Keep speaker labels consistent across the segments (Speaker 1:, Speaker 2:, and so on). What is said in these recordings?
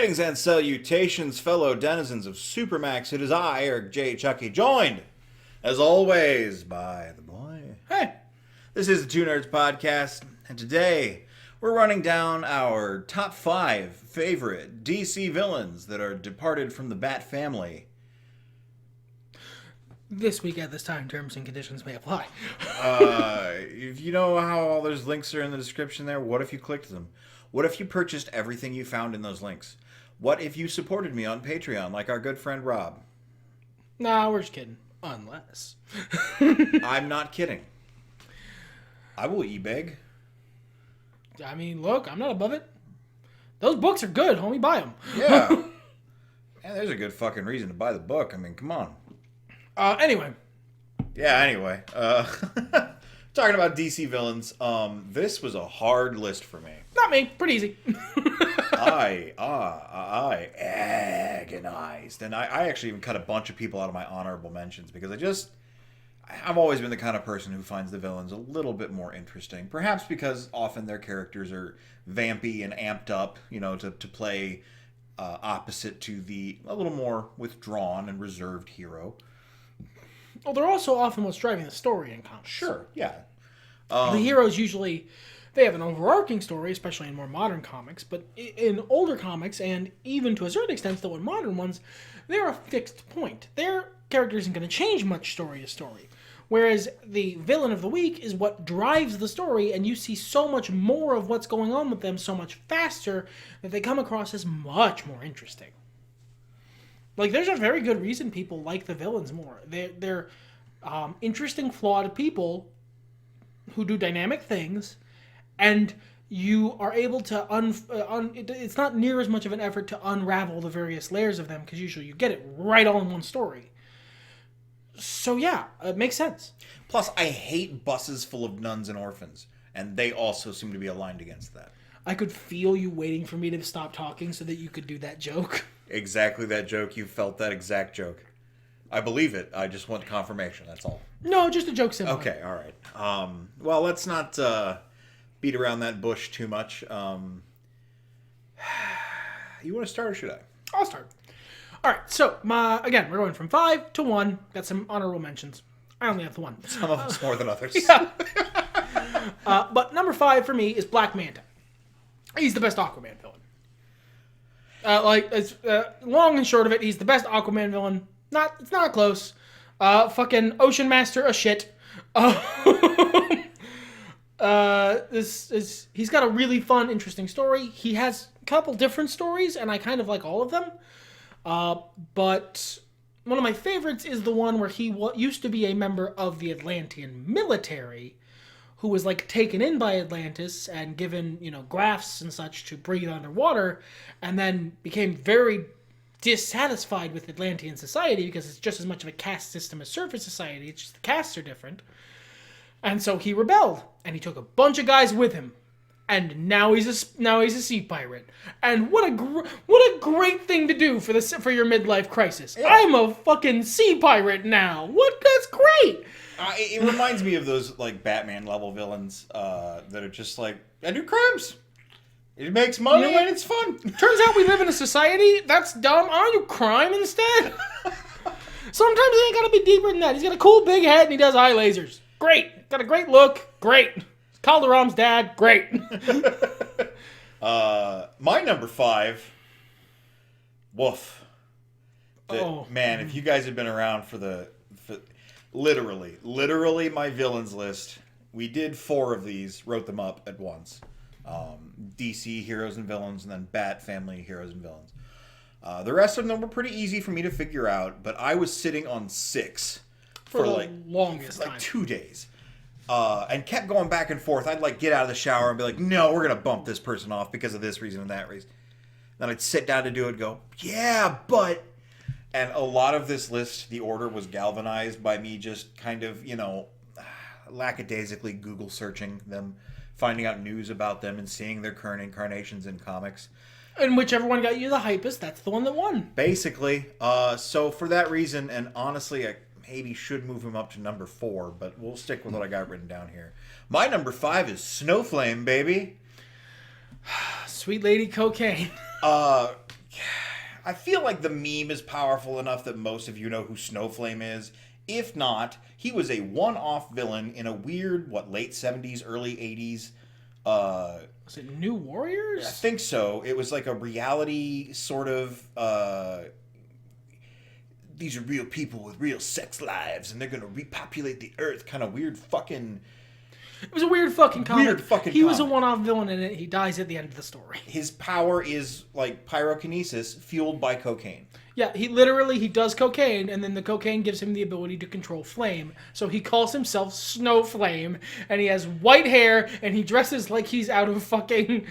Speaker 1: Greetings and salutations, fellow denizens of Supermax. It is I, Eric J. Chucky, joined, as always, by the boy.
Speaker 2: Hey.
Speaker 1: This is the Two Nerds Podcast, and today we're running down our top 5 favorite DC villains that are departed from the Bat family.
Speaker 2: This week at this time, terms and conditions may apply.
Speaker 1: If you know how all those links are in the description there, what if you clicked them? What if you purchased everything you found in those links? What if you supported me on Patreon like our good friend Rob?
Speaker 2: Nah, we're just kidding. Unless.
Speaker 1: I'm not kidding. I will e-beg.
Speaker 2: I mean, look, I'm not above it. Those books are good, homie. Buy them.
Speaker 1: Yeah. And there's a good fucking reason to buy the book. I mean, come on.
Speaker 2: Anyway.
Speaker 1: Yeah, anyway. Talking about DC villains, this was a hard list for me.
Speaker 2: Not me. Pretty easy.
Speaker 1: I agonized. And I actually even cut a bunch of people out of my honorable mentions because I've always been the kind of person who finds the villains a little bit more interesting. Perhaps because often their characters are vampy and amped up, you know, to play opposite to the a little more withdrawn and reserved hero.
Speaker 2: Well, they're also often what's driving the story in comics.
Speaker 1: Sure, yeah.
Speaker 2: The heroes usually, they have an overarching story, especially in more modern comics, but in older comics, and even to a certain extent still in modern ones, they're a fixed point. Their character isn't going to change much story to story. Whereas the villain of the week is what drives the story, and you see so much more of what's going on with them so much faster that they come across as much more interesting. Like, there's a very good reason people like the villains more. They're interesting, flawed people who do dynamic things, and you are able to it's not near as much of an effort to unravel the various layers of them, because usually you get it right all in one story. So yeah, it makes sense.
Speaker 1: Plus, I hate buses full of nuns and orphans, and they also seem to be aligned against that.
Speaker 2: I could feel you waiting for me to stop talking so that you could do that joke.
Speaker 1: Exactly that joke. You felt that exact joke. I believe it. I just want confirmation. That's all.
Speaker 2: No, just a joke similar.
Speaker 1: Okay, all right. Well, let's not beat around that bush too much. You want to start or should I?
Speaker 2: I'll start. All right, so again, we're going from 5 to 1. Got some honorable mentions. I only have the 1.
Speaker 1: Some of us more than others.
Speaker 2: Yeah. But number 5 for me is Black Manta. He's the best Aquaman villain. Long and short of it, he's the best Aquaman villain. It's not close. Fucking Ocean Master a shit. He's got a really fun, interesting story. He has a couple different stories, and I kind of like all of them. But one of my favorites is the one where he used to be a member of the Atlantean military, who was like taken in by Atlantis and given, grafts and such to breathe underwater, and then became very dissatisfied with Atlantean society because it's just as much of a caste system as surface society. It's just the castes are different. And so he rebelled, and he took a bunch of guys with him. And now he's a sea pirate. And what a great thing to do for your midlife crisis. Yeah. I'm a fucking sea pirate now. That's great.
Speaker 1: It reminds me of those like Batman level villains that are just like, I do crimes. It makes money and it's fun.
Speaker 2: Turns out we live in a society that's dumb. I do crime instead. Sometimes it ain't gotta be deeper than that. He's got a cool big head and he does eye lasers. Great. Got a great look. Great. Calderon's dad. Great.
Speaker 1: My number 5. Woof. Man, if you guys have been around for literally my villains list, we did 4 of these, wrote them up at once. DC heroes and villains, and then Bat family heroes and villains. The rest of them were pretty easy for me to figure out, but I was sitting on 6 for
Speaker 2: the longest time.
Speaker 1: 2 days. And kept going back and forth. I'd get out of the shower and be like, no, we're going to bump this person off because of this reason and that reason. Then I'd sit down to do it and go, yeah, but... And a lot of this list, the order was galvanized by me just kind of, lackadaisically Google searching them, finding out news about them, and seeing their current incarnations in comics.
Speaker 2: And whichever one got you the hypest, that's the one that won.
Speaker 1: Basically. So for that reason, and honestly, I maybe should move him up to number 4, but we'll stick with what I got written down here. My number 5 is Snowflame, baby.
Speaker 2: Sweet Lady Cocaine.
Speaker 1: I feel like the meme is powerful enough that most of you know who Snowflame is. If not, he was a one-off villain in a weird, late 70s, early 80s.
Speaker 2: Was it New Warriors?
Speaker 1: I think so. It was like a reality sort of... these are real people with real sex lives, and they're going to repopulate the earth. Kind of weird fucking...
Speaker 2: It was a weird fucking comic. He was a
Speaker 1: comic.
Speaker 2: one-off villain in it. He dies at the end of the story.
Speaker 1: His power is like pyrokinesis fueled by cocaine.
Speaker 2: Yeah, he does cocaine, and then the cocaine gives him the ability to control flame. So he calls himself Snowflame, and he has white hair, and he dresses like he's out of fucking...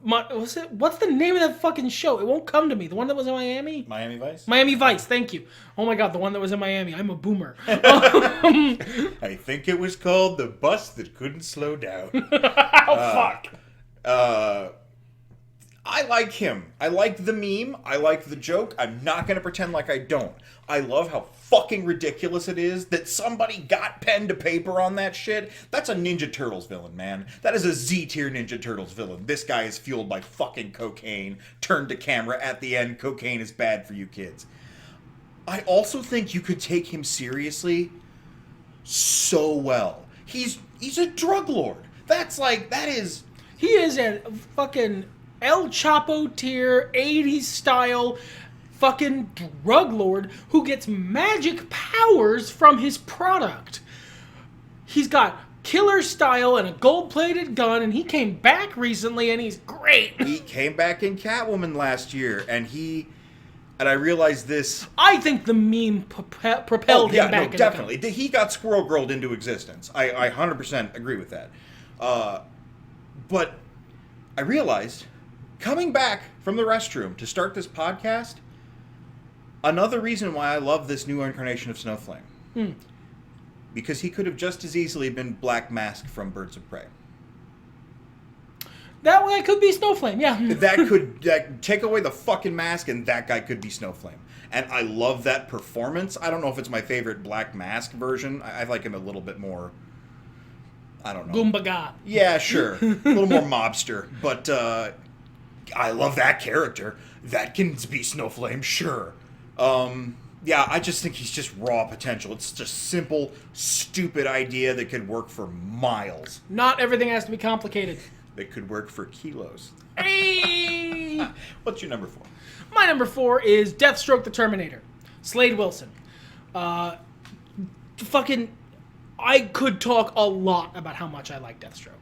Speaker 2: what's the name of that fucking show? It won't come to me. The one that was in Miami?
Speaker 1: Miami Vice?
Speaker 2: Miami Vice, thank you. Oh my god, the one that was in Miami. I'm a boomer.
Speaker 1: I think it was called The Bus That Couldn't Slow Down.
Speaker 2: Fuck.
Speaker 1: I like him. I like the meme. I like the joke. I'm not going to pretend like I don't. I love how fucking ridiculous it is that somebody got pen to paper on that shit. That's a Ninja Turtles villain, man. That is a Z-tier Ninja Turtles villain. This guy is fueled by fucking cocaine. Turned to camera at the end. Cocaine is bad for you kids. I also think you could take him seriously so well. He's a drug lord.
Speaker 2: He is a fucking El Chapo tier, 80s style fucking drug lord who gets magic powers from his product. He's got killer style and a gold-plated gun, and he came back recently, and he's great.
Speaker 1: He came back in Catwoman last year, and I realized this...
Speaker 2: I think the meme propelled him back.
Speaker 1: No, definitely. He got Squirrel Girled into existence. I 100% agree with that. But I realized... Coming back from the restroom to start this podcast, another reason why I love this new incarnation of Snowflame. Because he could have just as easily been Black Mask from Birds of Prey.
Speaker 2: That way could be Snowflame, yeah.
Speaker 1: That could take away the fucking mask, and that guy could be Snowflame. And I love that performance. I don't know if it's my favorite Black Mask version. I like him a little bit more... I don't know.
Speaker 2: Goombaga.
Speaker 1: Yeah, sure. A little more mobster. But... I love that character. That can be Snowflame, sure. Yeah, I just think he's just raw potential. It's just simple, stupid idea that could work for miles.
Speaker 2: Not everything has to be complicated.
Speaker 1: That could work for kilos.
Speaker 2: Hey!
Speaker 1: What's your number 4?
Speaker 2: My number 4 is Deathstroke the Terminator. Slade Wilson. I could talk a lot about how much I like Deathstroke.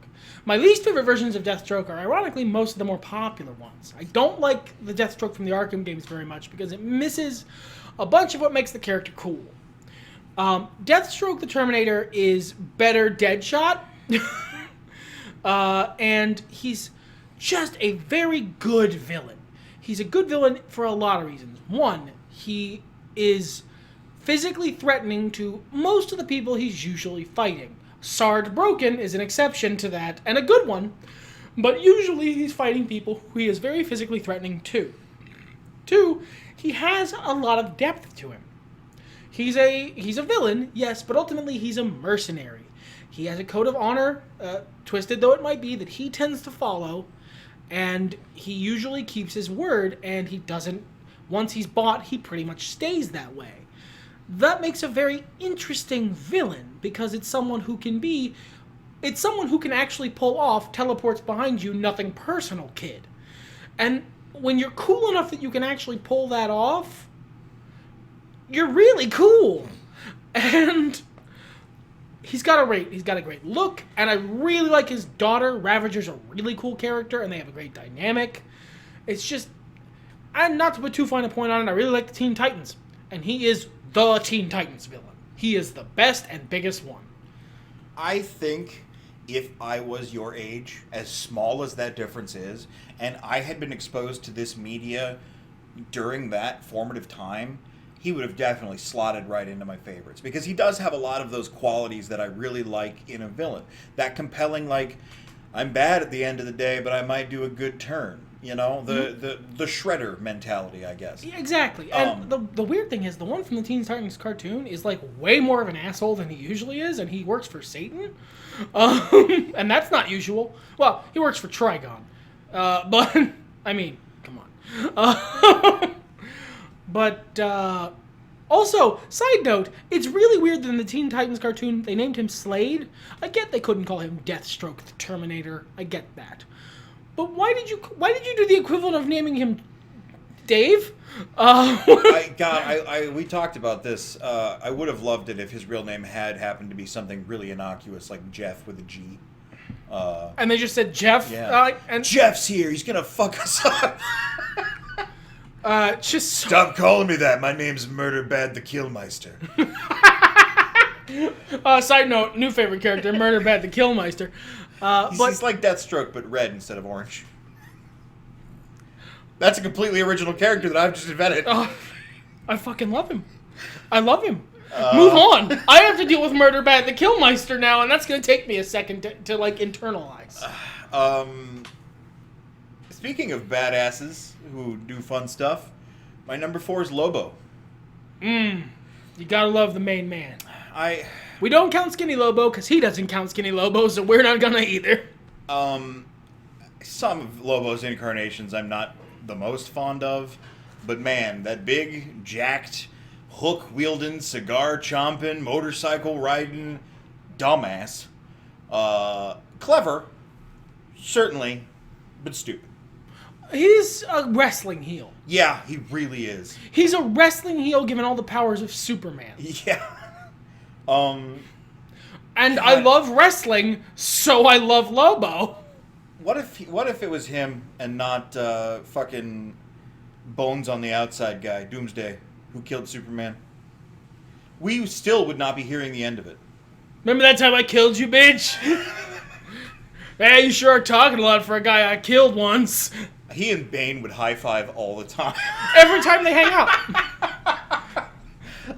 Speaker 2: My least favorite versions of Deathstroke are, ironically, most of the more popular ones. I don't like the Deathstroke from the Arkham games very much because it misses a bunch of what makes the character cool. Deathstroke the Terminator is better Deadshot, and he's just a very good villain. He's a good villain for a lot of reasons. One, he is physically threatening to most of the people he's usually fighting. Sard Broken is an exception to that, and a good one, but usually he's fighting people who he is very physically threatening to. 2, he has a lot of depth to him. He's a villain, yes, but ultimately he's a mercenary. He has a code of honor, twisted though it might be, that he tends to follow, and he usually keeps his word, and he doesn't, once he's bought, he pretty much stays that way. That makes a very interesting villain, because it's someone who can actually pull off teleports behind you, nothing personal, kid. And when you're cool enough that you can actually pull that off, you're really cool. And he's got a great look, and I really like his daughter. Ravager's a really cool character, and they have a great dynamic. It's just, and not to put too fine a point on it, I really like the Teen Titans, and he is the Teen Titans villain. He is the best and biggest one.
Speaker 1: I think if I was your age, as small as that difference is, and I had been exposed to this media during that formative time, he would have definitely slotted right into my favorites. Because he does have a lot of those qualities that I really like in a villain. That compelling, like, I'm bad at the end of the day, but I might do a good turn. You know, the Shredder mentality, I guess.
Speaker 2: Yeah, exactly. And the weird thing is, the one from the Teen Titans cartoon is, like, way more of an asshole than he usually is, and he works for Satan. And that's not usual. Well, he works for Trigon. But, I mean, come on. But also, side note, it's really weird that in the Teen Titans cartoon they named him Slade. I get they couldn't call him Deathstroke the Terminator. I get that. But why did you do the equivalent of naming him Dave?
Speaker 1: We talked about this. I would have loved it if his real name had happened to be something really innocuous, like Jeff with a G.
Speaker 2: And they just said Jeff.
Speaker 1: Yeah.
Speaker 2: And
Speaker 1: Jeff's here. He's gonna fuck us up. Stop calling me that. My name's Murderbad the Killmeister.
Speaker 2: Side note: new favorite character, Murderbad the Killmeister.
Speaker 1: He's like Deathstroke, but red instead of orange. That's a completely original character that I've just invented.
Speaker 2: I fucking love him. I love him. Move on. I have to deal with Murderbad the Killmeister now, and that's going to take me a second to like, internalize.
Speaker 1: Speaking of badasses who do fun stuff, my number 4 is Lobo.
Speaker 2: You gotta love the main man.
Speaker 1: We
Speaker 2: don't count Skinny Lobo, because he doesn't count Skinny Lobo, so we're not gonna either.
Speaker 1: Some of Lobo's incarnations I'm not the most fond of, but man, that big, jacked, hook-wielding, cigar-chomping, motorcycle-riding dumbass. Clever, certainly, but stupid.
Speaker 2: He's a wrestling heel.
Speaker 1: Yeah, he really is.
Speaker 2: He's a wrestling heel given all the powers of Superman.
Speaker 1: Yeah.
Speaker 2: And I love wrestling, so I love Lobo.
Speaker 1: What if it was him and not fucking Bones on the Outside guy, Doomsday, who killed Superman? We still would not be hearing the end of it.
Speaker 2: Remember that time I killed you, bitch? Hey, you sure are talking a lot for a guy I killed once.
Speaker 1: He and Bane would high-five all the time.
Speaker 2: Every time they hang out.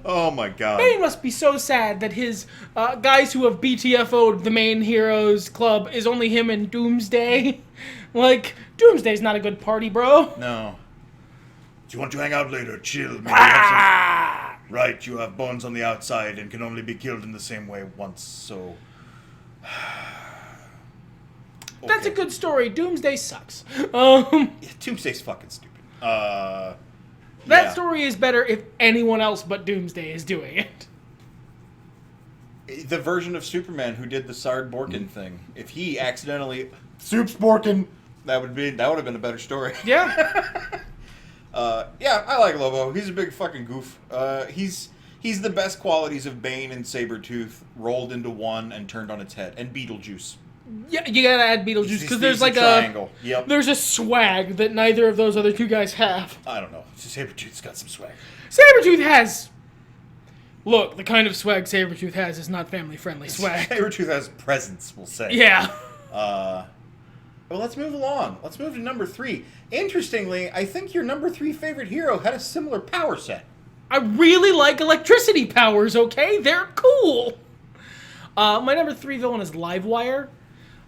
Speaker 1: Oh my god.
Speaker 2: Bane must be so sad that his guys who have BTFO'd the main heroes club is only him and Doomsday. Like, Doomsday's not a good party, bro.
Speaker 1: No. Do you want to hang out later? Chill. Maybe have some... Right, you have Bones on the Outside and can only be killed in the same way once, so...
Speaker 2: Okay. That's a good story. Doomsday sucks.
Speaker 1: Yeah, Doomsday's fucking stupid.
Speaker 2: That story is better if anyone else but Doomsday is doing it.
Speaker 1: The version of Superman who did the Sard Borkin thing, if he accidentally Soups Borkin, that would have been a better story.
Speaker 2: Yeah.
Speaker 1: Yeah, I like Lobo. He's a big fucking goof. He's the best qualities of Bane and Sabretooth rolled into one and turned on its head, and Beetlejuice.
Speaker 2: Yeah, you gotta add Beetlejuice because there's like
Speaker 1: triangle. Yep.
Speaker 2: There's a swag that neither of those other two guys have.
Speaker 1: I don't know. Sabretooth's got some swag.
Speaker 2: Sabretooth has... Look, the kind of swag Sabretooth has is not family-friendly swag.
Speaker 1: Sabretooth has presence, we'll say.
Speaker 2: Yeah.
Speaker 1: Well, let's move along. Let's move to number 3. Interestingly, I think your number 3 favorite hero had a similar power set.
Speaker 2: I really like electricity powers, okay? They're cool. My number 3 villain is Livewire.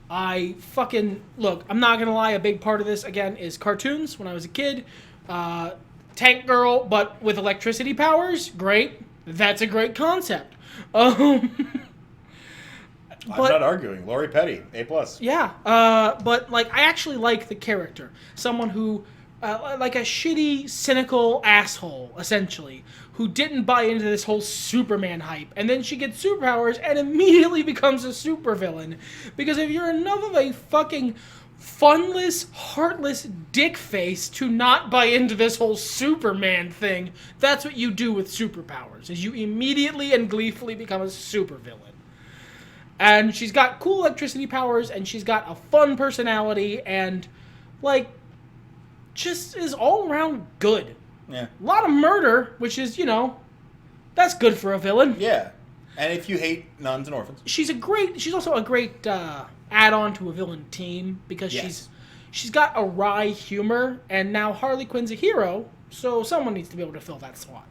Speaker 2: Look, I'm not gonna lie, a big part of this, again, is cartoons. When I was a kid, Tank Girl, but with electricity powers, great. That's a great concept.
Speaker 1: I'm not arguing. Lori Petty, A+.
Speaker 2: Yeah, but, like, I actually like the character. Someone who, like a shitty, cynical asshole, essentially, who didn't buy into this whole Superman hype, and then she gets superpowers and immediately becomes a supervillain. Because if you're enough of a fucking funless, heartless dickface to not buy into this whole Superman thing, that's what you do with superpowers, is you immediately and gleefully become a supervillain. And she's got cool electricity powers, and she's got a fun personality, and, like, just is all around good.
Speaker 1: Yeah.
Speaker 2: A lot of murder, which is, that's good for a villain.
Speaker 1: Yeah. And if you hate nuns and orphans.
Speaker 2: She's also a great add-on to a villain team, because she's got a wry humor, and now Harley Quinn's a hero, so someone needs to be able to fill that slot.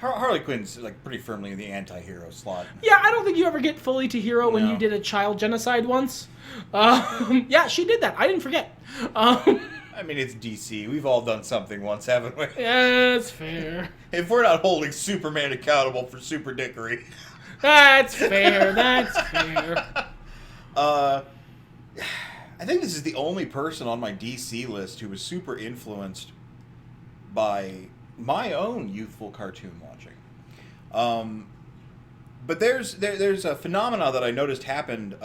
Speaker 1: Harley Quinn's like pretty firmly in the anti-hero slot.
Speaker 2: Yeah, I don't think you ever get fully to hero when you did a child genocide once. Yeah, she did that. I didn't forget.
Speaker 1: I mean, it's DC. We've all done something once, haven't we?
Speaker 2: Yeah, that's fair.
Speaker 1: If we're not holding Superman accountable for super dickery.
Speaker 2: That's fair. That's fair.
Speaker 1: I think this is the only person on my DC list who was super influenced by my own youthful cartoon watching. But there's a phenomena that I noticed happened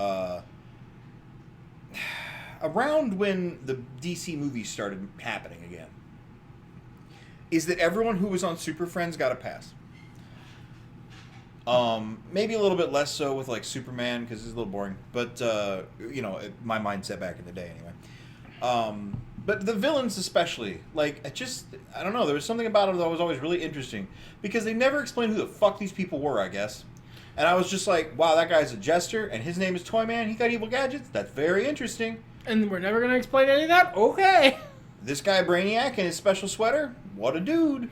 Speaker 1: around when the DC movies started happening again. Is that everyone who was on Super Friends got a pass. Maybe a little bit less so with like Superman because it's a little boring, but my mindset back in the day anyway. But the villains especially, like I don't know, there was something about them that was always really interesting because they never explained who the fuck these people were, I guess. And I was just like, wow, that guy's a jester and his name is Toyman. He got evil gadgets. That's very interesting.
Speaker 2: And we're never gonna explain any of that. Okay.
Speaker 1: This guy Brainiac in his special sweater. What a dude.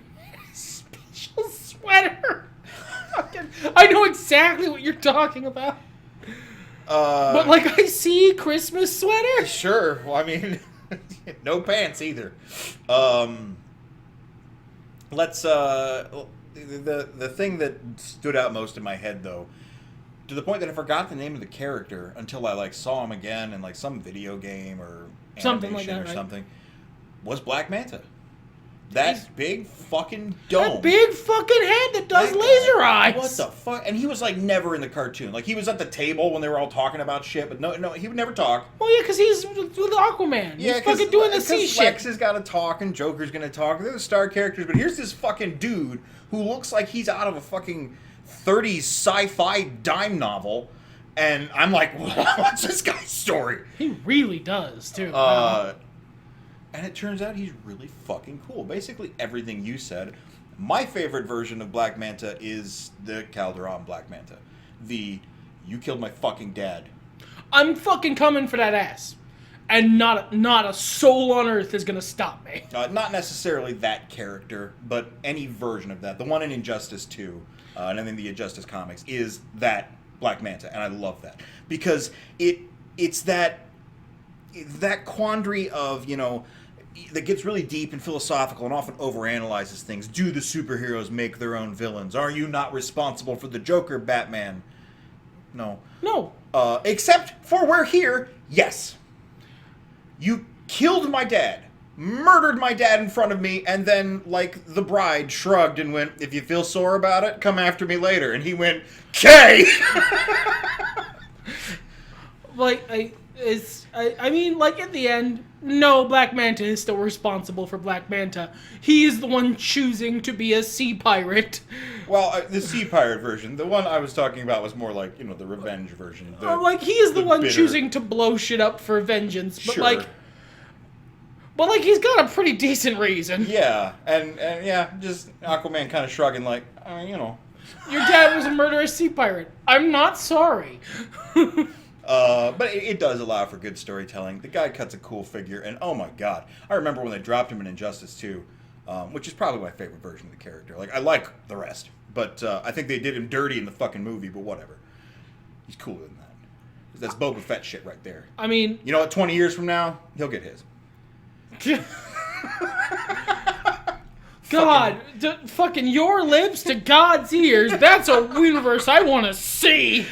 Speaker 2: Special sweater. I know exactly what you're talking about. But like I see Christmas sweater.
Speaker 1: Sure. Well, I mean, no pants either. Let's the thing that stood out most in my head though, to the point that I forgot the name of the character until I like saw him again in like some video game or
Speaker 2: something like that,
Speaker 1: or
Speaker 2: right?
Speaker 1: something, was Black Manta. That big fucking dome.
Speaker 2: That big fucking head that does laser eyes.
Speaker 1: What the fuck? And he was like never in the cartoon. Like he was at the table when they were all talking about shit, but no, he would never talk.
Speaker 2: Well, yeah, because he's with Aquaman.
Speaker 1: Yeah,
Speaker 2: he's fucking doing the sea shit.
Speaker 1: Lex has got to talk and Joker's gonna talk. They're the star characters, but here's this fucking dude who looks like he's out of a fucking 30s sci-fi dime novel, and I'm like, what's this guy's story?
Speaker 2: He really does too.
Speaker 1: And it turns out he's really fucking cool. Basically everything you said. My favorite version of Black Manta is the Calderon Black Manta. The, you killed my fucking dad.
Speaker 2: I'm fucking coming for that ass. And not a soul on earth is going to stop me.
Speaker 1: Not necessarily that character, but any version of that. The one in Injustice 2, and then the Injustice comics, is that Black Manta. And I love that. Because it's that quandary of, that gets really deep and philosophical and often overanalyzes things. Do the superheroes make their own villains? Are you not responsible for the Joker, Batman? No.
Speaker 2: No.
Speaker 1: Except for we're here, yes. You killed my dad, murdered my dad in front of me, and then, like the bride, shrugged and went, if you feel sore about it, come after me later. And he went, "K!"
Speaker 2: I mean, like, at the end, no, Black Manta is still responsible for Black Manta. He is the one choosing to be a sea pirate.
Speaker 1: Well, the sea pirate version. The one I was talking about was more like, the revenge version.
Speaker 2: He is the one bitter. Choosing to blow shit up for vengeance. But,
Speaker 1: sure.
Speaker 2: But he's got a pretty decent reason.
Speaker 1: Yeah, and yeah, just Aquaman kind of shrugging like,
Speaker 2: Your dad was a murderous sea pirate. I'm not sorry.
Speaker 1: But it does allow for good storytelling. The guy cuts a cool figure, and oh my god. I remember when they dropped him in Injustice 2, which is probably my favorite version of the character. Like, I like the rest, but I think they did him dirty in the fucking movie, but whatever. He's cooler than that. That's Boba Fett shit right there.
Speaker 2: I mean...
Speaker 1: You know what, 20 years from now, he'll get his.
Speaker 2: God, fucking your lips to God's ears. That's a universe I want to see.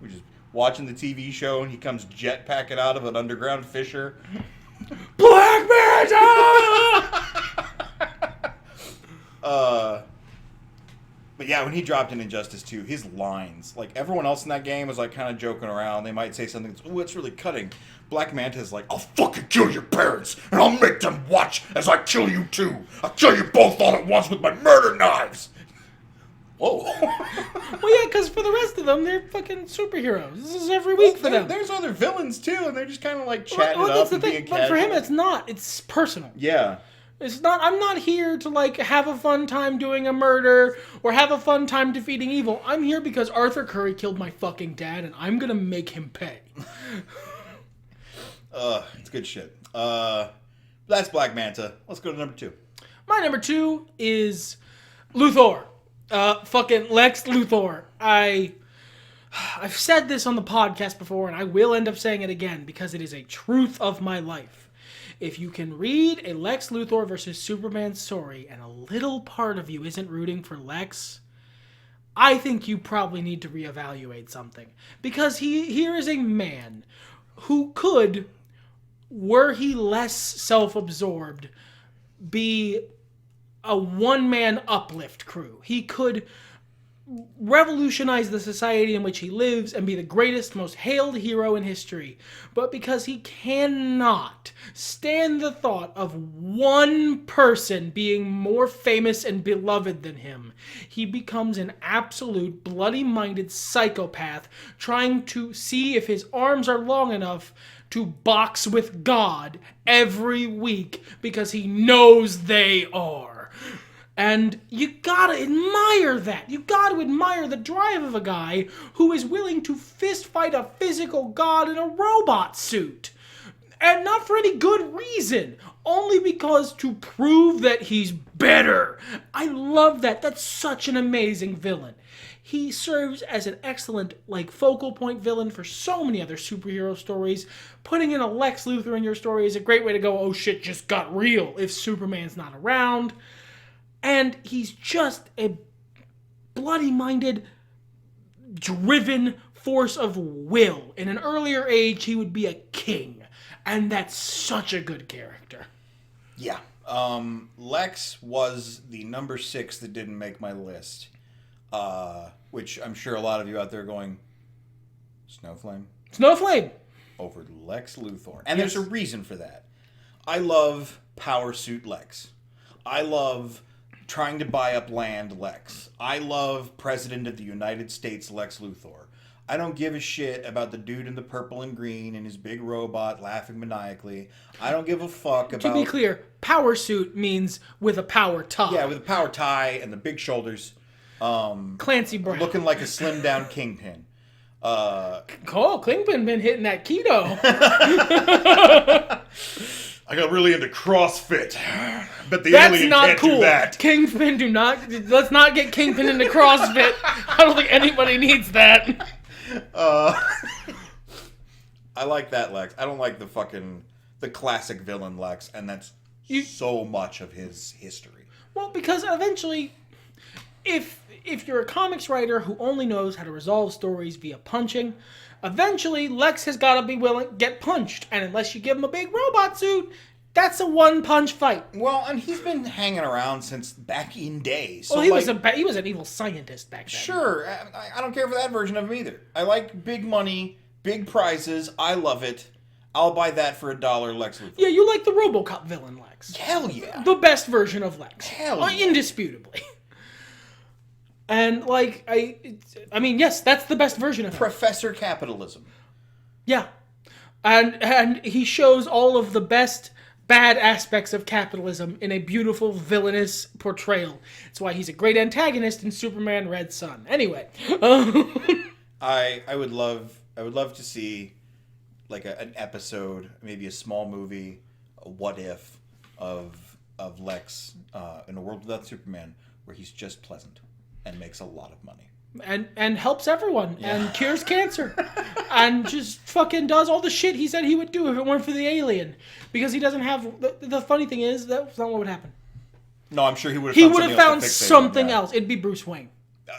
Speaker 1: We're just watching the TV show and he comes jetpacking out of an underground fissure.
Speaker 2: Black Manta!
Speaker 1: But yeah, when he dropped in Injustice 2, his lines, like everyone else in that game was like kind of joking around. They might say something that's, ooh, it's really cutting. Black Manta's like, I'll fucking kill your parents and I'll make them watch as I kill you too. I'll kill you both all at once with my murder knives. Whoa.
Speaker 2: Well, yeah, because for the rest of them, they're fucking superheroes. This is every week for them.
Speaker 1: There's other villains too, and they're just kind of like chatting it up and being casual.
Speaker 2: But for him, it's not. It's personal.
Speaker 1: Yeah.
Speaker 2: It's not. I'm not here to like have a fun time doing a murder or have a fun time defeating evil. I'm here because Arthur Curry killed my fucking dad, and I'm gonna make him pay.
Speaker 1: It's good shit. That's Black Manta. Let's go to number 2.
Speaker 2: My number 2 is Luthor. Fucking Lex Luthor. I've said this on the podcast before, and I will end up saying it again because it is a truth of my life. If you can read a Lex Luthor versus Superman story and a little part of you isn't rooting for Lex, I think you probably need to reevaluate something. Because here is a man who could, were he less self-absorbed, be a one-man uplift crew. He could revolutionize the society in which he lives and be the greatest, most hailed hero in history. But because he cannot stand the thought of one person being more famous and beloved than him, he becomes an absolute bloody-minded psychopath trying to see if his arms are long enough to box with God every week because he knows they are. And you gotta admire that. You gotta admire the drive of a guy who is willing to fist fight a physical god in a robot suit. And not for any good reason. Only because to prove that he's better. I love that. That's such an amazing villain. He serves as an excellent, focal point villain for so many other superhero stories. Putting in a Lex Luthor in your story is a great way to go, oh shit just got real if Superman's not around. And he's just a bloody-minded, driven force of will. In an earlier age, he would be a king. And that's such a good character.
Speaker 1: Yeah. Lex was the number 6 that didn't make my list. Which I'm sure a lot of you out there are going, Snowflame?
Speaker 2: Snowflame!
Speaker 1: Over Lex Luthor. And there's a reason for that. I love Power Suit Lex. I love trying to buy up land Lex. I love President of the United States Lex Luthor. I don't give a shit about the dude in the purple and green and his big robot laughing maniacally. I don't give a fuck about...
Speaker 2: To be clear, power suit means with a power tie.
Speaker 1: Yeah, with a power tie and the big shoulders.
Speaker 2: Clancy Brown.
Speaker 1: Looking like a slimmed down Kingpin.
Speaker 2: Kingpin been hitting that keto.
Speaker 1: I got really into CrossFit. But the
Speaker 2: That's
Speaker 1: alien
Speaker 2: not
Speaker 1: can't
Speaker 2: cool.
Speaker 1: do that.
Speaker 2: Kingpin, let's not get Kingpin into CrossFit. I don't think anybody needs that.
Speaker 1: I like that Lex. I don't like the classic villain Lex, and that's so much of his history.
Speaker 2: Well, because eventually, if you're a comics writer who only knows how to resolve stories via punching, eventually Lex has got to be willing to get punched, and unless you give him a big robot suit, that's a one-punch fight.
Speaker 1: Well, and he's been hanging around since back in days. So
Speaker 2: well, he was an evil scientist back then.
Speaker 1: Sure, I don't care for that version of him either. I like big money, big prizes. I love it. I'll buy that for $1, Lex Luthor.
Speaker 2: Yeah, you like the RoboCop villain Lex.
Speaker 1: Hell yeah.
Speaker 2: The best version of Lex.
Speaker 1: Hell yeah.
Speaker 2: Indisputably. And, yes, that's the best version of him.
Speaker 1: Professor Capitalism.
Speaker 2: Yeah. And he shows all of the bad aspects of capitalism in a beautiful villainous portrayal. That's why he's a great antagonist in Superman Red Sun. Anyway.
Speaker 1: I would love to see an episode, maybe a small movie, a what if of Lex in a world without Superman where he's just pleasant and makes a lot of money.
Speaker 2: And helps everyone and cures cancer and just fucking does all the shit he said he would do if it weren't for the alien, because he doesn't have the funny thing is that's not what would happen.
Speaker 1: No, I'm sure he would
Speaker 2: have found something else. It'd be Bruce Wayne.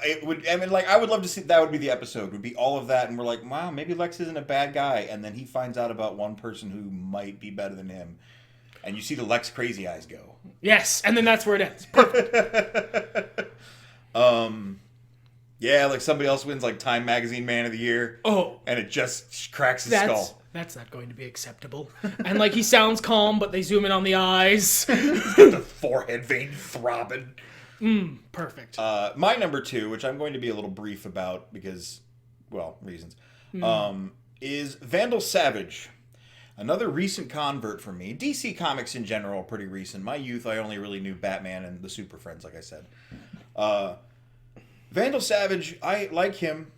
Speaker 1: It would. I mean, I would love to see that. Would be the episode. Would be all of that, and we're like, wow, maybe Lex isn't a bad guy, and then he finds out about one person who might be better than him, and you see the Lex crazy eyes go.
Speaker 2: Yes, and then that's where it ends. Perfect.
Speaker 1: Yeah, somebody else wins Time Magazine Man of the Year.
Speaker 2: Oh.
Speaker 1: And it just cracks his skull.
Speaker 2: That's not going to be acceptable. And he sounds calm, but they zoom in on the eyes.
Speaker 1: He's got the forehead vein throbbing.
Speaker 2: Perfect.
Speaker 1: My number 2, which I'm going to be a little brief about because, reasons, is Vandal Savage. Another recent convert for me. DC Comics in general are pretty recent. My youth, I only really knew Batman and the Super Friends, like I said. Vandal Savage, I like him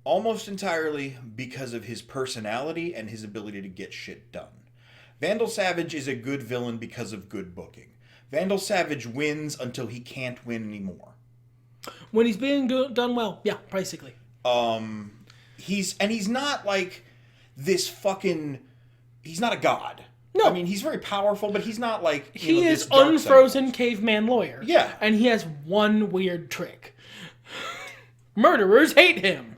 Speaker 1: almost entirely because of his personality and his ability to get shit done. Vandal Savage is a good villain because of good booking. Vandal Savage wins until he can't win anymore.
Speaker 2: When he's being done well, yeah, basically.
Speaker 1: He's not this fucking... He's not a god.
Speaker 2: No.
Speaker 1: I mean, he's very powerful, but he's not
Speaker 2: he is unfrozen caveman lawyer.
Speaker 1: Yeah.
Speaker 2: And he has one weird trick. Murderers hate him.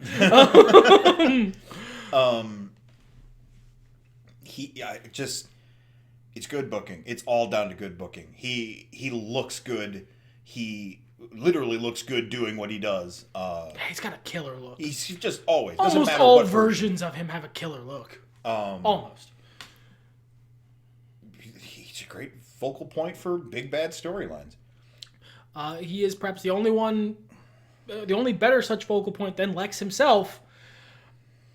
Speaker 1: It's good booking. It's all down to good booking. He looks good. He literally looks good doing what he does.
Speaker 2: He's got a killer look.
Speaker 1: He's just always.
Speaker 2: Almost all versions of him have a killer look. Almost.
Speaker 1: He's a great focal point for big bad storylines.
Speaker 2: He is perhaps the only better such focal point than Lex himself,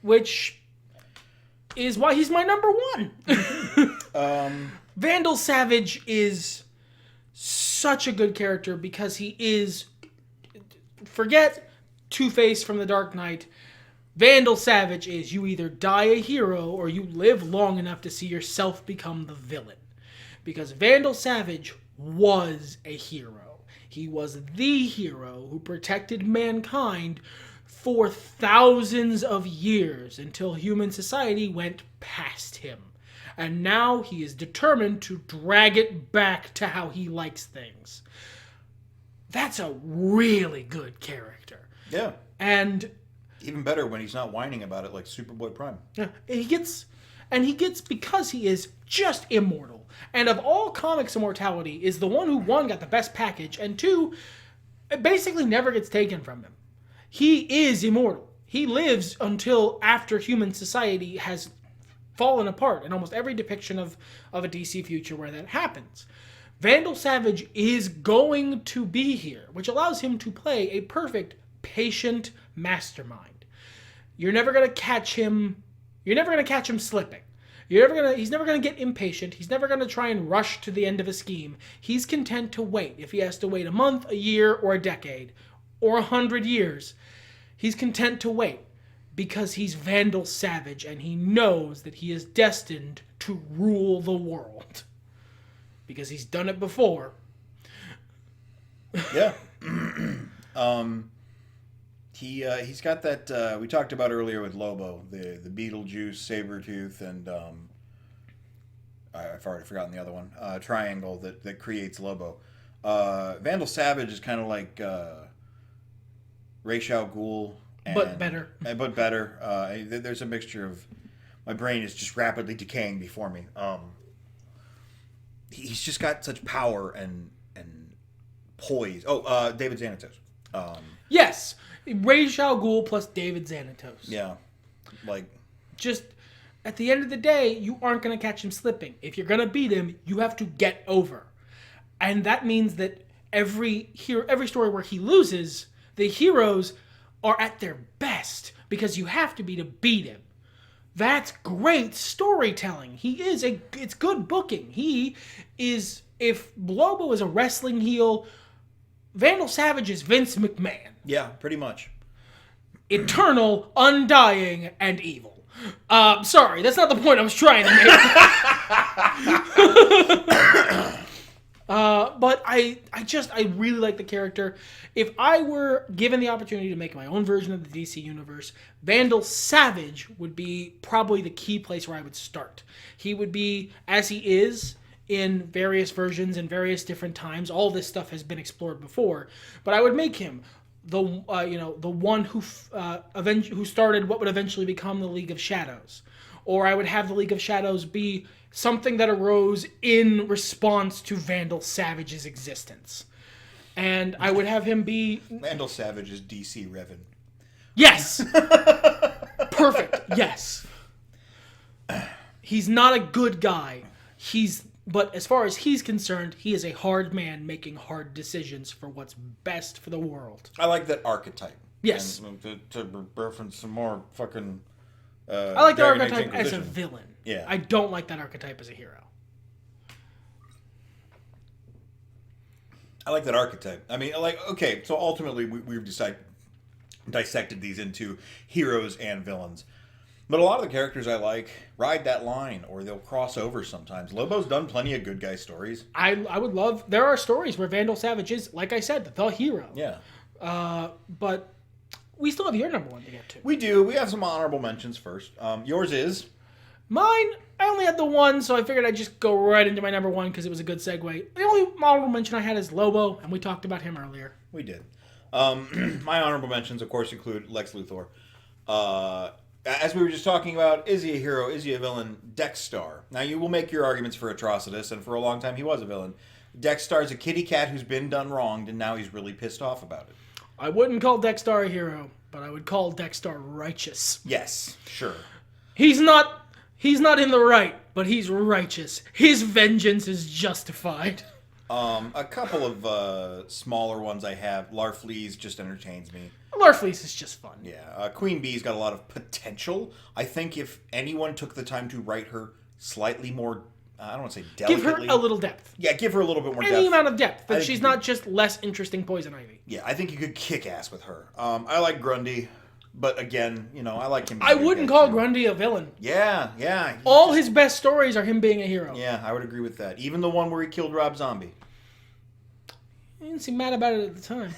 Speaker 2: which is why he's my number one. Vandal Savage is such a good character because he is, forget Two-Face from The Dark Knight, Vandal Savage is you either die a hero or you live long enough to see yourself become the villain. Because Vandal Savage was a hero. He was the hero who protected mankind for thousands of years until human society went past him. And now he is determined to drag it back to how he likes things. That's a really good character.
Speaker 1: Yeah.
Speaker 2: And
Speaker 1: even better when he's not whining about it like Superboy Prime.
Speaker 2: Yeah, he gets because he is just immortal. And of all comics, immortality is the one who, one, got the best package, and two, it basically never gets taken from him. He is immortal. He lives until after human society has fallen apart in almost every depiction of a DC future where that happens. Vandal Savage is going to be here, which allows him to play a perfect patient mastermind. You're never going to catch him. You're never going to catch him slipping. He's never going to get impatient. He's never going to try and rush to the end of a scheme. He's content to wait. If he has to wait a month, a year, or a decade, or 100 years, he's content to wait because he's Vandal Savage and he knows that he is destined to rule the world. Because he's done it before.
Speaker 1: Yeah. He's got that we talked about earlier with Lobo, the Beetlejuice, Sabretooth, and I've already forgotten the other one, triangle that creates Lobo. Vandal Savage is kind of like Ra's al Ghul,
Speaker 2: but better.
Speaker 1: But better. There's a mixture of, my brain is just rapidly decaying before me. He's just got such power and poise. Oh, David Xanatos.
Speaker 2: Yes. Ra's al Ghul plus David Xanatos.
Speaker 1: Yeah. Like,
Speaker 2: just at the end of the day, you aren't going to catch him slipping. If you're going to beat him, you have to get over. And that means that every story where he loses, the heroes are at their best because you have to be to beat him. That's great storytelling. It's good booking. He is, if Lobo is a wrestling heel, Vandal Savage is Vince McMahon.
Speaker 1: Yeah, pretty much.
Speaker 2: Eternal, undying, and evil. Sorry, that's not the point I was trying to make. But I really like the character. If I were given the opportunity to make my own version of the DC Universe, Vandal Savage would be probably the key place where I would start. He would be, as he is in various versions and various different times, all this stuff has been explored before, but I would make him the one who started what would eventually become the League of Shadows. Or I would have the League of Shadows be something that arose in response to Vandal Savage's existence. And I would have him be...
Speaker 1: Vandal Savage is DC Revan.
Speaker 2: Yes! Perfect, yes. He's not a good guy. But as far as he's concerned, he is a hard man making hard decisions for what's best for the world.
Speaker 1: I like that archetype.
Speaker 2: Yes.
Speaker 1: And to reference some more fucking...
Speaker 2: I like that archetype as a villain.
Speaker 1: Yeah.
Speaker 2: I don't like that archetype as a hero.
Speaker 1: I like that archetype. I mean, like, okay, so ultimately we've dissected these into heroes and villains. But a lot of the characters I like ride that line, or they'll cross over sometimes. Lobo's done plenty of good guy stories.
Speaker 2: I would love... There are stories where Vandal Savage is, like I said, the hero.
Speaker 1: Yeah.
Speaker 2: But we still have your number one to get to.
Speaker 1: We do. We have some honorable mentions first. Yours is?
Speaker 2: Mine, I only had the one, so I figured I'd just go right into my number one because it was a good segue. The only honorable mention I had is Lobo, and we talked about him earlier.
Speaker 1: We did. My honorable mentions, of course, include Lex Luthor. As we were just talking about, is he a hero? Is he a villain? Dexstar. Now, you will make your arguments for Atrocitus, and for a long time he was a villain. Dexstar is a kitty cat who's been done wronged, and now he's really pissed off about it.
Speaker 2: I wouldn't call Dexstar a hero, but I would call Dexstar righteous.
Speaker 1: Yes, sure.
Speaker 2: He's not in the right, but he's righteous. His vengeance is justified.
Speaker 1: A couple of smaller ones I have. Larfleeze just entertains me.
Speaker 2: Larfleeze is just fun.
Speaker 1: Yeah, Queen Bee's got a lot of potential. I think if anyone took the time to write her slightly more, I don't want to say delicately.
Speaker 2: Give her a little depth.
Speaker 1: Yeah, give her a little bit more depth.
Speaker 2: Any amount of depth, but she's not just less interesting Poison Ivy.
Speaker 1: Yeah, I think you could kick ass with her. I like Grundy, but again, I like him.
Speaker 2: I wouldn't call Grundy a villain.
Speaker 1: Yeah.
Speaker 2: All his best stories are him being a hero.
Speaker 1: Yeah, I would agree with that. Even the one where he killed Rob Zombie.
Speaker 2: You didn't seem mad about it at the time.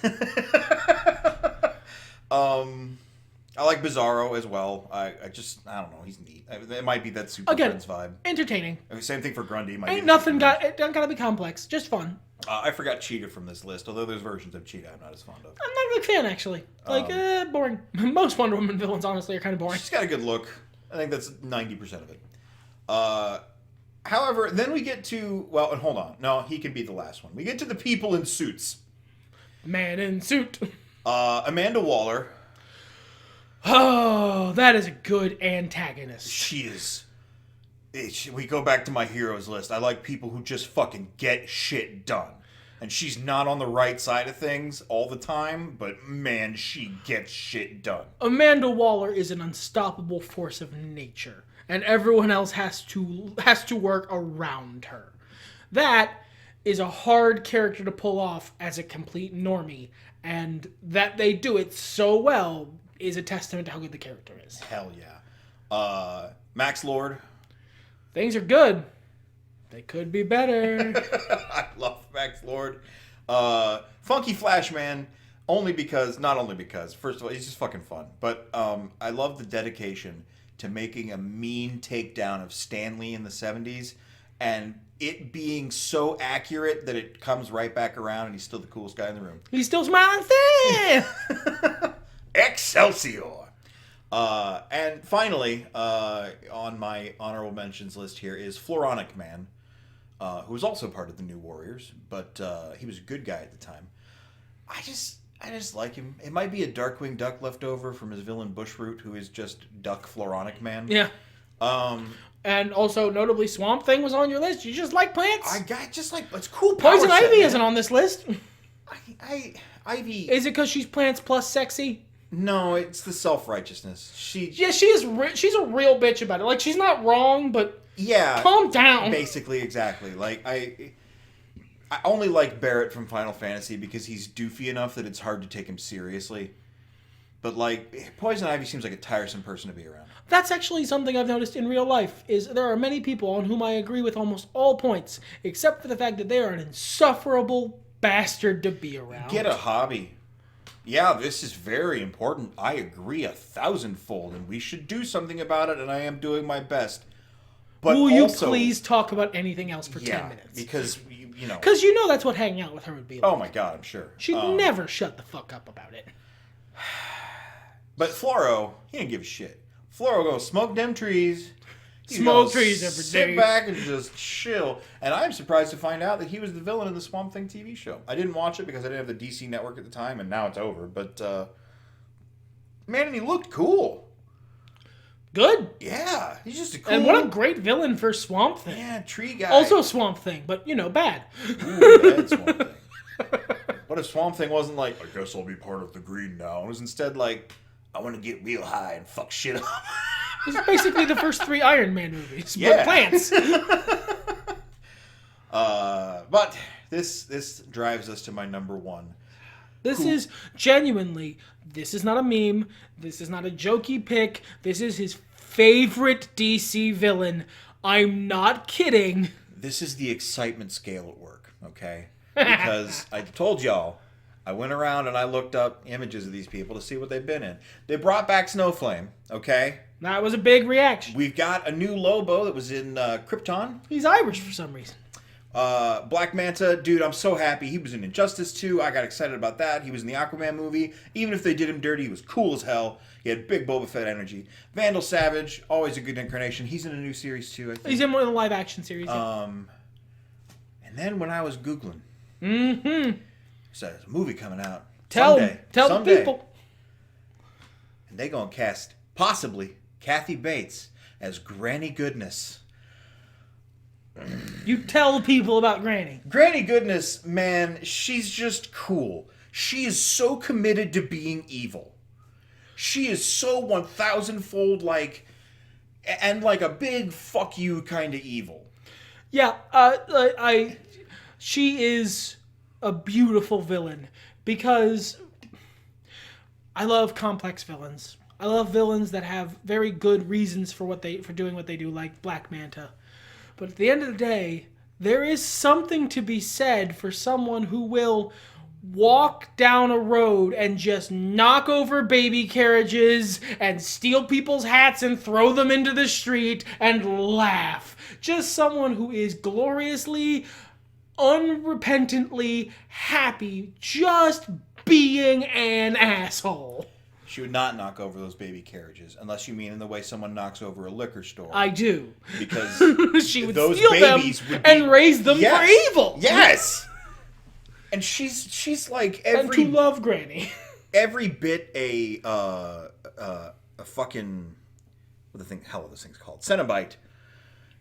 Speaker 1: I like Bizarro as well. I don't know. He's neat. It might be that Super Friends vibe.
Speaker 2: Entertaining.
Speaker 1: Same thing for Grundy.
Speaker 2: It doesn't gotta be complex. Just fun.
Speaker 1: I forgot Cheetah from this list, although there's versions of Cheetah I'm not as fond of.
Speaker 2: I'm not a big fan, actually. Boring. Most Wonder Woman villains, honestly, are kind of boring.
Speaker 1: She's got a good look. I think that's 90% of it. However, then we get to... Well, and hold on. No, he can be the last one. We get to the people in suits.
Speaker 2: Man in suit.
Speaker 1: Amanda Waller.
Speaker 2: Oh, that is a good antagonist.
Speaker 1: She is... We go back to my heroes list. I like people who just fucking get shit done. And she's not on the right side of things all the time, but man, she gets shit done.
Speaker 2: Amanda Waller is an unstoppable force of nature, and everyone else has to work around her. That is a hard character to pull off as a complete normie, and that they do it so well is a testament to how good the character is.
Speaker 1: Hell yeah. Max Lord.
Speaker 2: Things are good. They could be better.
Speaker 1: I love Max Lord. Funky Flashman, not only because, first of all, he's just fucking fun. But I love the dedication to making a mean takedown of Stanley in the 70s and it being so accurate that it comes right back around and he's still the coolest guy in the room.
Speaker 2: He's still smiling.
Speaker 1: Excelsior! And finally, on my honorable mentions list here is Floronic Man, who was also part of the New Warriors, but he was a good guy at the time. I just like him. It might be a Darkwing Duck left over from his villain Bushroot, who is just Duck Floronic Man.
Speaker 2: Yeah. And also, notably, Swamp Thing was on your list. You just like plants?
Speaker 1: It's cool.
Speaker 2: Poison Ivy isn't on this list.
Speaker 1: Ivy.
Speaker 2: Is it because she's plants plus sexy?
Speaker 1: No, it's the self-righteousness. She's
Speaker 2: a real bitch about it. Like, she's not wrong, but calm down.
Speaker 1: Basically, exactly. Like, I only like Barrett from Final Fantasy because he's doofy enough that it's hard to take him seriously. But, like, Poison Ivy seems like a tiresome person to be around.
Speaker 2: That's actually something I've noticed in real life, is there are many people on whom I agree with almost all points, except for the fact that they are an insufferable bastard to be around.
Speaker 1: Get a hobby. Yeah, this is very important. I agree 1,000-fold, and we should do something about it, and I am doing my best. But
Speaker 2: will you please talk about anything else for 10 minutes?
Speaker 1: Because,
Speaker 2: Because you know that's what hanging out with her would be like.
Speaker 1: Oh my god, I'm sure.
Speaker 2: She'd never shut the fuck up about it.
Speaker 1: But Floro, he didn't give a shit. Floro goes smoke them trees.
Speaker 2: Smoke trees every day.
Speaker 1: Sit back and just chill. And I'm surprised to find out that he was the villain in the Swamp Thing TV show. I didn't watch it because I didn't have the DC network at the time, and now it's over. But, man, and he looked cool.
Speaker 2: Good.
Speaker 1: Yeah. He's just a cool...
Speaker 2: And what a great villain for Swamp Thing.
Speaker 1: Yeah, tree guy.
Speaker 2: Also Swamp Thing, but, bad.
Speaker 1: Ooh, bad Swamp Thing. What if Swamp Thing wasn't like, I guess I'll be part of the green now? It was instead like, I want to get real high and fuck shit up.
Speaker 2: This is basically the first 3 Iron Man movies, but plants.
Speaker 1: But this drives us to my number one.
Speaker 2: This is genuinely, this is not a meme, this is not a jokey pick, this is his favorite DC villain. I'm not kidding.
Speaker 1: This is the excitement scale at work, okay? Because I told y'all, I went around and I looked up images of these people to see what they've been in. They brought back Snowflame, okay?
Speaker 2: That was a big reaction.
Speaker 1: We've got a new Lobo that was in Krypton.
Speaker 2: He's Irish for some reason.
Speaker 1: Black Manta, dude, I'm so happy. He was in Injustice 2. I got excited about that. He was in the Aquaman movie. Even if they did him dirty, he was cool as hell. He had big Boba Fett energy. Vandal Savage, always a good incarnation. He's in a new series too, I think.
Speaker 2: He's in one of the live action series.
Speaker 1: And then when I was Googling, said there's a movie coming out.
Speaker 2: Tell
Speaker 1: someday.
Speaker 2: the people.
Speaker 1: And they gonna cast, possibly, Kathy Bates as Granny Goodness.
Speaker 2: You tell people about Granny.
Speaker 1: Granny Goodness, man, she's just cool. She is so committed to being evil. She is so 1,000-fold like a big fuck you kind of evil.
Speaker 2: Yeah, she is a beautiful villain because I love complex villains. I love villains that have very good reasons for doing what they do, like Black Manta. But at the end of the day, there is something to be said for someone who will walk down a road and just knock over baby carriages and steal people's hats and throw them into the street and laugh. Just someone who is gloriously, unrepentantly happy just being an asshole.
Speaker 1: She would not knock over those baby carriages, unless you mean in the way someone knocks over a liquor store.
Speaker 2: I do.
Speaker 1: Because
Speaker 2: she would
Speaker 1: those
Speaker 2: steal
Speaker 1: babies
Speaker 2: them
Speaker 1: would be...
Speaker 2: and raise them for evil.
Speaker 1: Yes! And she's like
Speaker 2: and to love Granny.
Speaker 1: Every bit a fucking... What the hell are those things called? Cenobite.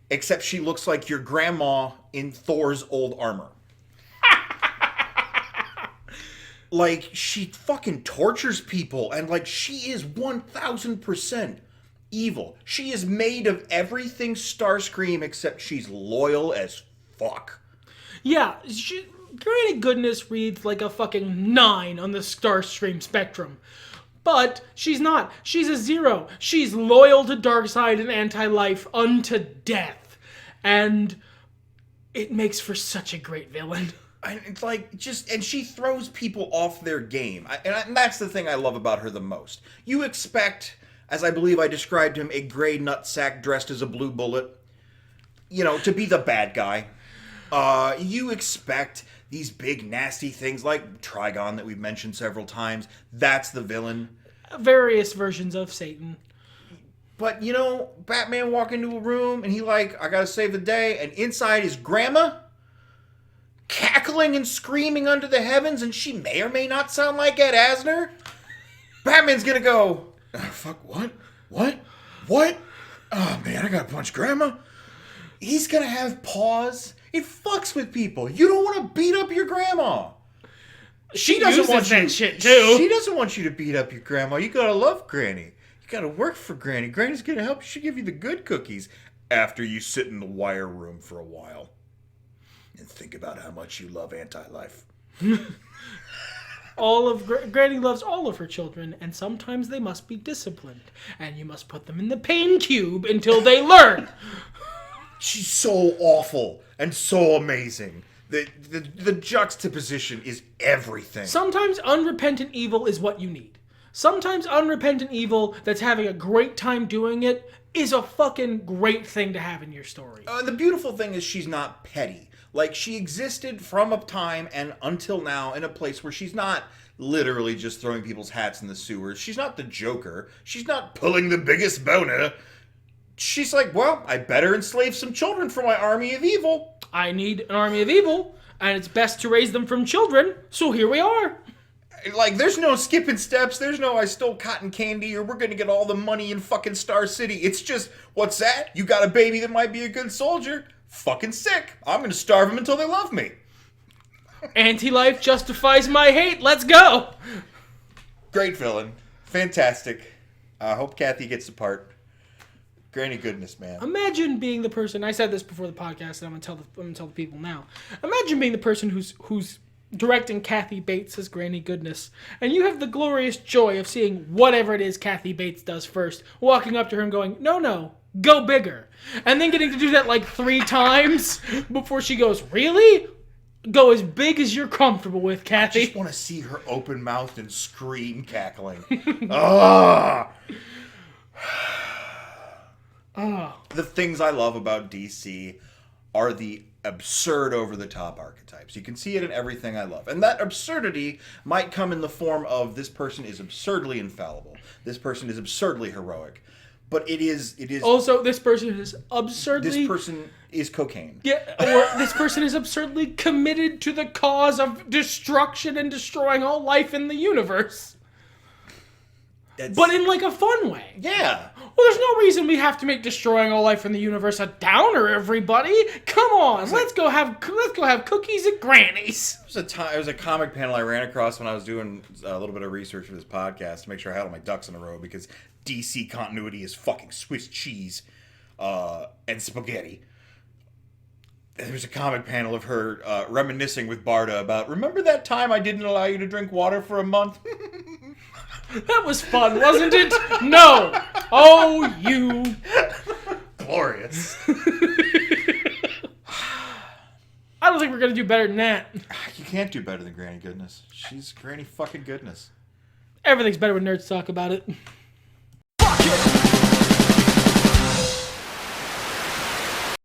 Speaker 1: Except she looks like your grandma in Thor's old armor. Like, she fucking tortures people, and, like, she is 1,000% evil. She is made of everything Starscream, except she's loyal as fuck.
Speaker 2: Yeah, Granny Goodness reads like a fucking 9 on the Starscream spectrum. But she's not. She's a 0. She's loyal to Darkseid and anti-life unto death. And it makes for such a great villain.
Speaker 1: And it's like, and she throws people off their game. And that's the thing I love about her the most. You expect, as I believe I described him, a gray nutsack dressed as a blue bullet, to be the bad guy. You expect these big nasty things like Trigon that we've mentioned several times. That's the villain.
Speaker 2: Various versions of Satan.
Speaker 1: But, Batman walk into a room and I gotta save the day, and inside is Grandma, cackling and screaming under the heavens, and she may or may not sound like Ed Asner. Batman's gonna go, fuck, what? Oh, man, I gotta punch Grandma. He's gonna have pause. It fucks with people. You don't want to beat up your grandma. She doesn't want that shit too. She doesn't want you to beat up your grandma. You gotta love Granny. You gotta work for Granny. Granny's gonna help. She'll give you the good cookies after you sit in the wire room for a while and think about how much you love anti-life.
Speaker 2: Granny loves all of her children, and sometimes they must be disciplined, and you must put them in the pain cube until they learn.
Speaker 1: She's so awful and so amazing. The juxtaposition is everything.
Speaker 2: Sometimes unrepentant evil is what you need. Sometimes unrepentant evil that's having a great time doing it is a fucking great thing to have in your story.
Speaker 1: The beautiful thing is she's not petty. Like, she existed from a time and until now in a place where she's not literally just throwing people's hats in the sewers. She's not the Joker. She's not pulling the biggest boner. She's like, well, I better enslave some children for my army of evil.
Speaker 2: I need an army of evil, and it's best to raise them from children, so here we are.
Speaker 1: Like, there's no skipping steps. There's no I stole cotton candy or we're going to get all the money in fucking Star City. It's just, what's that? You got a baby that might be a good soldier? Fucking sick. I'm going to starve them until they love me.
Speaker 2: Anti-life justifies my hate. Let's go.
Speaker 1: Great villain. Fantastic. I hope Kathy gets the part. Granny Goodness, man.
Speaker 2: Imagine being the person. I said this before the podcast, and I'm gonna tell the people now. Imagine being the person who's directing Kathy Bates as Granny Goodness, and you have the glorious joy of seeing whatever it is Kathy Bates does first, walking up to her and going, "No, go bigger," and then getting to do that like 3 times before she goes, "Really? Go as big as you're comfortable with, Kathy."
Speaker 1: I just want to see her open mouthed and scream, cackling. Ah. The things I love about DC are the absurd over-the-top archetypes. You can see it in everything I love. And that absurdity might come in the form of this person is absurdly infallible. This person is absurdly heroic. But it is
Speaker 2: also, this person is absurdly...
Speaker 1: This person is cocaine.
Speaker 2: Yeah, or this person is absurdly committed to the cause of destruction and destroying all life in the universe. But in, like, a fun way.
Speaker 1: Yeah.
Speaker 2: Well, there's no reason we have to make destroying all life in the universe a downer, everybody. Come on, let's go have cookies at Granny's.
Speaker 1: It was a comic panel I ran across when I was doing a little bit of research for this podcast to make sure I had all my ducks in a row, because DC continuity is fucking Swiss cheese and spaghetti. There was a comic panel of her reminiscing with Barda about, remember that time I didn't allow you to drink water for a month?
Speaker 2: That was fun, wasn't it? No. Oh, you.
Speaker 1: Glorious.
Speaker 2: I don't think we're going to do better than that.
Speaker 1: You can't do better than Granny Goodness. She's Granny fucking Goodness.
Speaker 2: Everything's better when nerds talk about it.
Speaker 3: Fuck it.